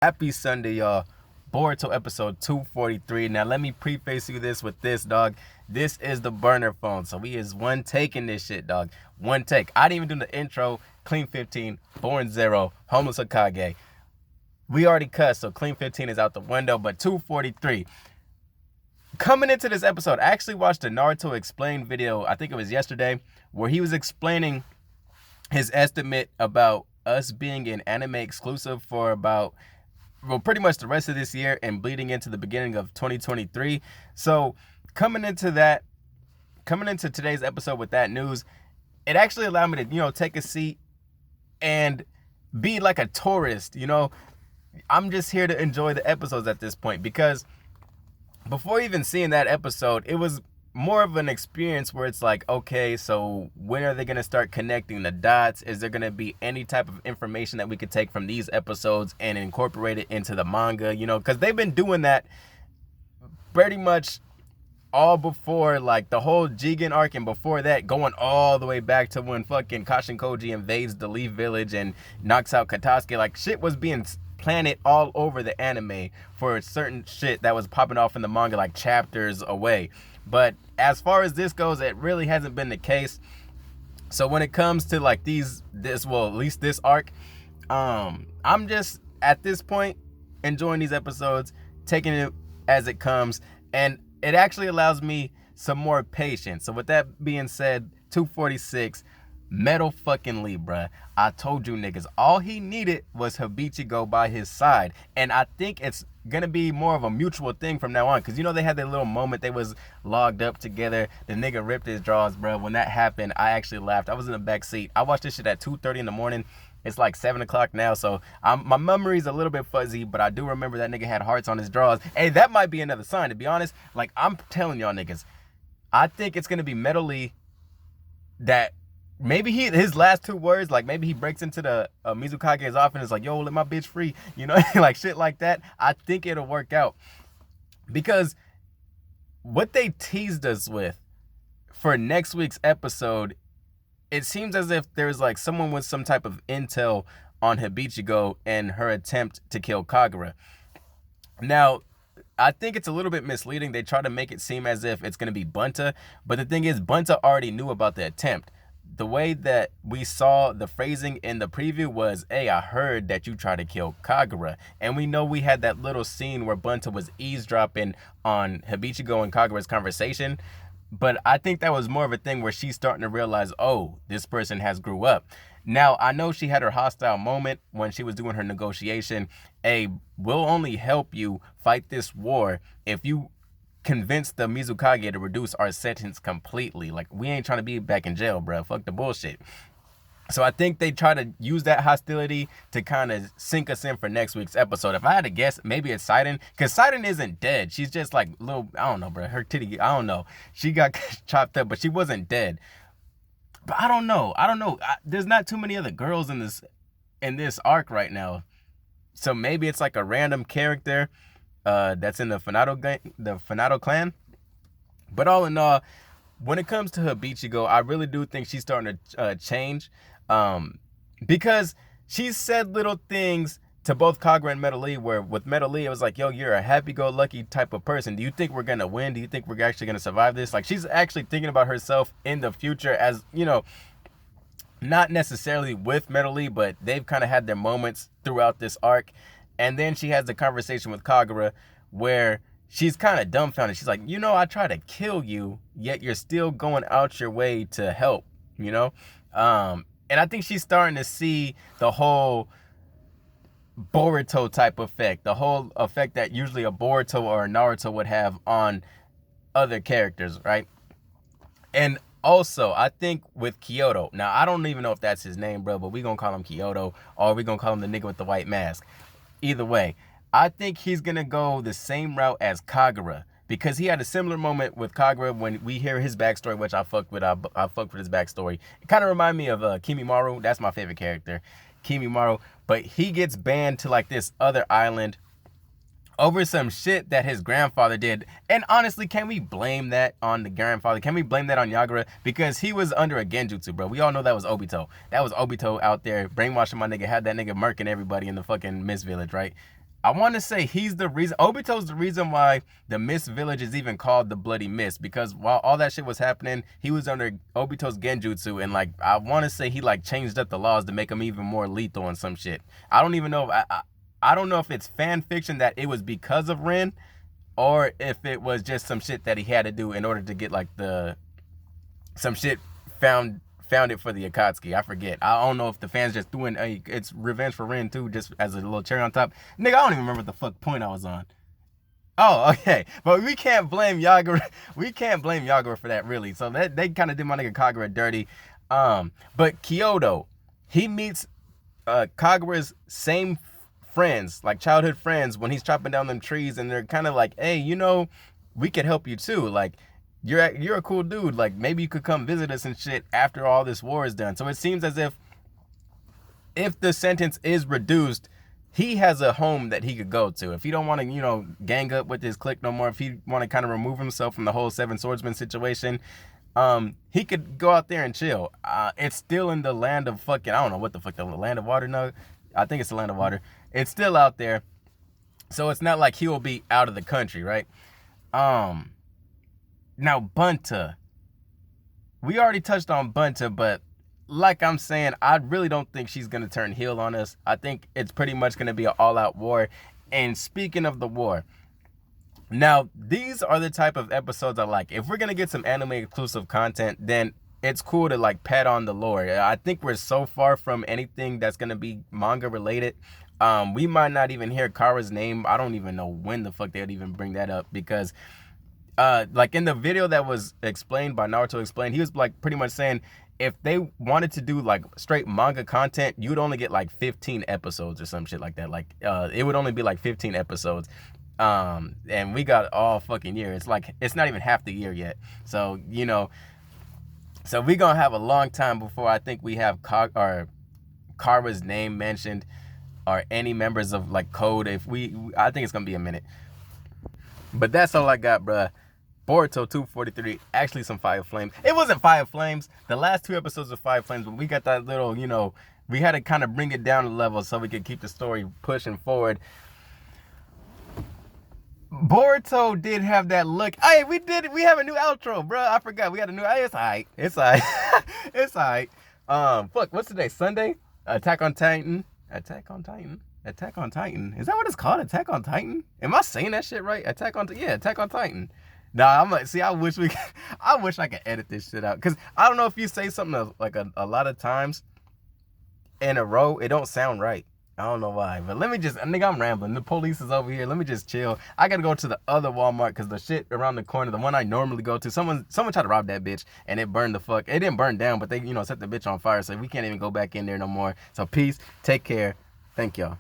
Happy Sunday, y'all. Boruto episode 243. Now, let me preface you this with this, dog. This is the burner phone. So, we is one taking this shit, dog. One take. I didn't even do the intro. Clean 15, Born Zero, Homeless Hokage. We already cussed, so Clean 15 is out the window, but 243. Coming into this episode, I actually watched a Naruto Explained video, I think it was yesterday, where he was explaining his estimate about us being an anime exclusive for about pretty much the rest of this year and bleeding into the beginning of 2023. So coming into today's episode with that news, it actually allowed me to, take a seat and be like a tourist. I'm just here to enjoy the episodes at this point, because before even seeing that episode, it was more of an experience where it's like, okay, so when are they going to start connecting the dots? Is there going to be any type of information that we could take from these episodes and incorporate it into the manga? Because they've been doing that pretty much all before, like the whole Jigen arc, and before that, going all the way back to when fucking Kashin Koji invades the Leaf Village and knocks out Katasuki. Like, shit was being planted all over the anime for certain shit that was popping off in the manga like chapters away. But as far as this goes, it really hasn't been the case. So when it comes to like at least this arc, I'm just at this point enjoying these episodes, taking it as it comes, and it actually allows me some more patience. So with that being said, 246, Metal fucking Lee, bruh. I told you niggas, all he needed was Habichi go by his side. And I think it's gonna be more of a mutual thing from now on. Cause they had that little moment they was logged up together. The nigga ripped his drawers, bruh. When that happened, I actually laughed. I was in the back seat. I watched this shit at 2:30 in the morning. It's like 7 o'clock now, so my memory's a little bit fuzzy, but I do remember that nigga had hearts on his drawers. Hey, that might be another sign, to be honest. Like, I'm telling y'all niggas, I think it's gonna be Metal Lee that maybe his last two words, like maybe he breaks into the Mizukage's office and is like, yo, let my bitch free, like shit like that. I think it'll work out, because what they teased us with for next week's episode, it seems as if there's like someone with some type of intel on Hibichigo and her attempt to kill Kagura. Now, I think it's a little bit misleading. They try to make it seem as if it's going to be Bunta, but the thing is, Bunta already knew about the attempt. The way that we saw the phrasing in the preview was, hey, I heard that you tried to kill Kagura. And we know we had that little scene where Bunta was eavesdropping on Hibichigo and Kagura's conversation. But I think that was more of a thing where she's starting to realize, oh, this person has grew up. Now, I know she had her hostile moment when she was doing her negotiation. Hey, we'll only help you fight this war if you convince the Mizukage to reduce our sentence completely. Like, we ain't trying to be back in jail, bro. Fuck the bullshit. So I think they try to use that hostility to kind of sink us in for next week's episode. If I had to guess, maybe it's Sidon, because Sidon isn't dead. She's just like little, I don't know, bro. Her titty, I don't know. She got chopped up, but she wasn't dead. But I don't know. There's not too many other girls in this arc right now. So maybe it's like a random character that's in the Fanato clan. But all in all, when it comes to Habichigo, I really do think she's starting to change. Because she said little things to both Kagura and Metal Lee, where with Metal Lee, it was like, yo, you're a happy-go-lucky type of person. Do you think we're going to win? Do you think we're actually going to survive this? Like, she's actually thinking about herself in the future as, not necessarily with Metal Lee, but they've kind of had their moments throughout this arc. And then she has the conversation with Kagura where she's kind of dumbfounded. She's like, I try to kill you, yet you're still going out your way to help, And I think she's starting to see the whole Boruto type effect, the whole effect that usually a Boruto or a Naruto would have on other characters, right? And also, I think with Kyoto, now I don't even know if that's his name, bro, but we gonna call him Kyoto, or we gonna call him the nigga with the white mask. Either way, I think he's gonna go the same route as Kagura, because he had a similar moment with Kagura when we hear his backstory, which I fucked with his backstory. It kind of reminded me of Kimimaru. That's my favorite character, Kimimaru. But he gets banned to like this other island over some shit that his grandfather did. And honestly, can we blame that on the grandfather? Can we blame that on Yagura? Because he was under a genjutsu, bro. We all know that was Obito. That was Obito out there brainwashing my nigga, had that nigga murking everybody in the fucking Mist Village, right? I want to say he's the reason. Obito's the reason why the Mist Village is even called the Bloody Mist, because while all that shit was happening, he was under Obito's genjutsu, and like I want to say he like changed up the laws to make him even more lethal and some shit. I don't even know. I don't know if it's fan fiction that it was because of Ren, or if it was just some shit that he had to do in order to get like some shit found it for the Akatsuki. I forget. I don't know if the fans just doing it's revenge for Ren too, just as a little cherry on top. Nigga, I don't even remember the fuck point I was on. Oh, okay. But we can't blame Yagura. We can't blame Yagura for that, really. So they kind of did my nigga Kagura dirty. But Kyoto, he meets Kagura's same friends, like childhood friends, when he's chopping down them trees, and they're kind of like, hey, you know, we could help you too. Like, you're a cool dude. Like, maybe you could come visit us and shit after all this war is done. So it seems as if the sentence is reduced, he has a home that he could go to. If he don't want to, you know, gang up with his clique no more, if he want to kind of remove himself from the whole Seven Swordsman situation, he could go out there and chill. It's still in the land of fucking, I don't know what the fuck, the land of water? No, I think it's the land of water. It's still out there. So it's not like he will be out of the country, right? Now, Bunta. We already touched on Bunta, but like I'm saying, I really don't think she's going to turn heel on us. I think it's pretty much going to be an all-out war. And speaking of the war, now, these are the type of episodes I like. If we're going to get some anime-exclusive content, then it's cool to, like, pat on the lore. I think we're so far from anything that's going to be manga-related. We might not even hear Kara's name. I don't even know when the fuck they would even bring that up, because like in the video that was explained by Naruto Explained, he was like pretty much saying if they wanted to do like straight manga content, you'd only get like 15 episodes or some shit like that. Like it would only be like 15 episodes. And we got all fucking year. It's like it's not even half the year yet. So, you know, so we gonna have a long time before I think we have Kara's name mentioned, or any members of like Code. I think it's gonna be a minute. But that's all I got, bruh. Boruto 243, actually some Fire Flames. It wasn't Fire Flames. The last 2 episodes of Fire Flames, but we got that little, you know, we had to kind of bring it down a level so we could keep the story pushing forward. Boruto did have that look. Hey, we have a new outro, bro. I forgot. We got a new, it's alright. It's alright. It's alright. Fuck, what's today? Sunday? Attack on Titan. Attack on Titan. Is that what it's called? Attack on Titan? Am I saying that shit right? Attack on Titan. Nah, I'm like, see, I wish I could edit this shit out. Because I don't know, if you say something like a lot of times in a row, it don't sound right. I don't know why. But let me just, I think I'm rambling. The police is over here. Let me just chill. I got to go to the other Walmart because the shit around the corner, the one I normally go to, someone tried to rob that bitch and it burned the fuck. It didn't burn down, but they, you know, set the bitch on fire. So we can't even go back in there no more. So peace. Take care. Thank y'all.